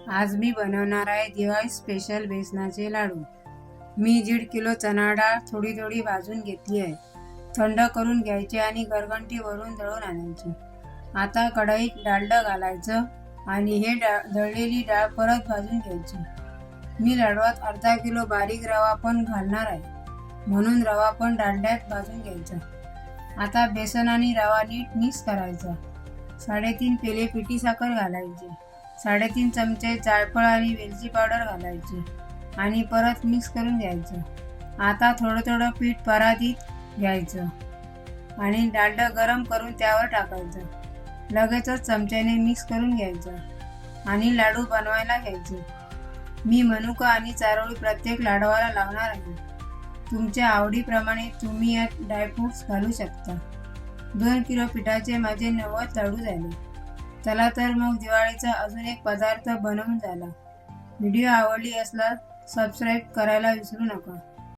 आज मी बनवणार आहे दिवाळी स्पेशल बेसनाचे लाडू। मी 1.5 किलो चणा डाळ थोडी थोडी भाजून घेतली आहे। थंड करून घ्यायची आणि गरगंटीवरून दळून आणायची। आता कढईत डालडा घालायचं आणि हे दळलेली डाळ परत भाजून घ्यायची। मी लाडवात अर्धा किलो बारीक रवा पण घालणार आहे, म्हणून रवा पण डालड्यात भाजून घ्यायचा। आता बेसन आणि रवा नीट मिक्स करायचा। 3.5 पेले पिठी साखर घालायची। 3.5 चमचे जायफळ आणि वेलची पावडर घालायची आणि परत मिक्स करून घ्यायचं। आता थोडं थोडं पीठ परातीत घ्यायचं आणि डालडा गरम करून त्यावर टाकायचं। लगेचच चमच्याने मिक्स करून घ्यायचं आणि लाडू बनवायला घ्यायचे। मी मनुका आणि चारोळी प्रत्येक लाडवाला लावणार आहे। तुमच्या आवडीप्रमाणे तुम्ही यात ड्रायफ्रुट्स घालू शकता। 2 किलो पिठाचे माझे 90 लाडू झाले। चला तर मग दिवाळीचा अजून एक पदार्थ बनवून झाला। व्हिडिओ आवडली असल्यास सबस्क्राईब करायला विसरू नका।